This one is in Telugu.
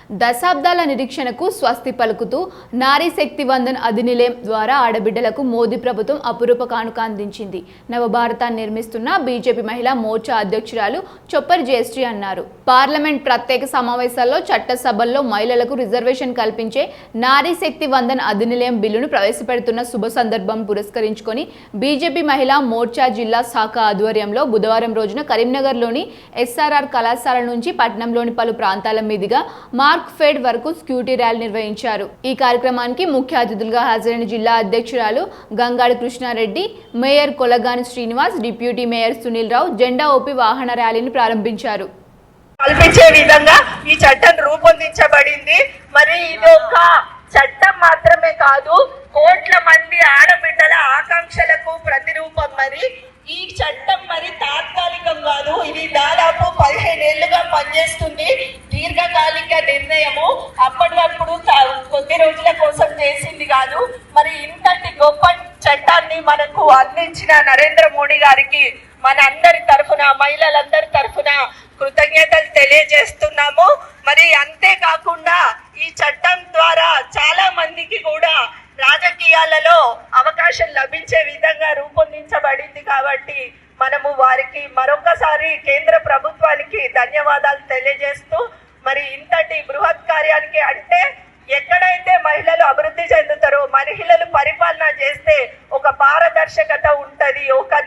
దశాబ్దాల నిరీక్షణకు స్వస్తి పలుకుతూ నారీ శక్తి వందన్ అధినిలయం ద్వారా ఆడబిడ్డలకు మోదీ ప్రభుత్వం అపురూప కానుక అందించింది. నవభారతాన్ని నిర్మిస్తున్న బీజేపీ మహిళా మోర్చా అధ్యక్షురాలు చొప్పర్ జయశ్రీ అన్నారు. పార్లమెంట్ ప్రత్యేక సమావేశాల్లో చట్టసభల్లో మహిళలకు రిజర్వేషన్ కల్పించే నారీ శక్తి వందన్ అధినిలయం బిల్లును ప్రవేశపెడుతున్న శుభ సందర్భం పురస్కరించుకొని బీజేపీ మహిళా మోర్చా జిల్లా శాఖ ఆధ్వర్యంలో బుధవారం రోజున కరీంనగర్లోని ఎస్ఆర్ఆర్ కళాశాల నుంచి పట్టణంలోని పలు ప్రాంతాల మీదుగా మార్క్ ఫెడ్ వరకు స్కూటీ ర్యాలీ నిర్వహించారు. ఈ కార్యక్రమానికి ముఖ్య అతిథులుగా హాజరైన జిల్లా అధ్యక్షురాలు Gangadi Krishna Reddy, mayor Kolagani Srinivas, deputy mayor Sunil Rao జెండా ఊపి వాహన ర్యాలీని ప్రారంభించారు. కల్పించే విధంగా ఈ చట్టం రూపొందించబడింది. మరి ఇది ఒక చట్టం మాత్రమే కాదు, కోట్ల మంది ఆడబిడ్డల ఆకాంక్షలకు ప్రతిరూపం. మరి ఈ చట్టం మరి తాత్కాలికం కాదు, ఇది దాదాపు 15 ఏళ్లుగా పనిచేస్తుంది. దీర్ఘకాలిక నిర్ణయము, అప్పటికప్పుడు కొద్ది రోజుల కోసం చేసింది కాదు. మరి ఇంతటి గొప్ప చట్టాన్ని మనకు అందించిన నరేంద్ర మోడీ గారికి మన అందరి తరఫున, మహిళలందరి తరఫున కృతజ్ఞతలు తెలియజేస్తున్నాము. మరి అంతేకాకుండా ఈ చట్టం ద్వారా చాలా మందికి కూడా రాజకీయాలలో అవకాశం లభించే విధంగా రూపొందించబడింది. కాబట్టి మనము వారికి మరొకసారి కేంద్ర ప్రభుత్వానికి ధన్యవాదాలు తెలియజేస్తూ, మరి ఇంతటి బృహత్ కార్యానికి, అంటే ఎక్కడైతే మహిళలు అభివృద్ధి చెందుతారో, మహిళలు పరిపాలన చేస్తే ఒక పారదర్శకత ఉంటది, ఒక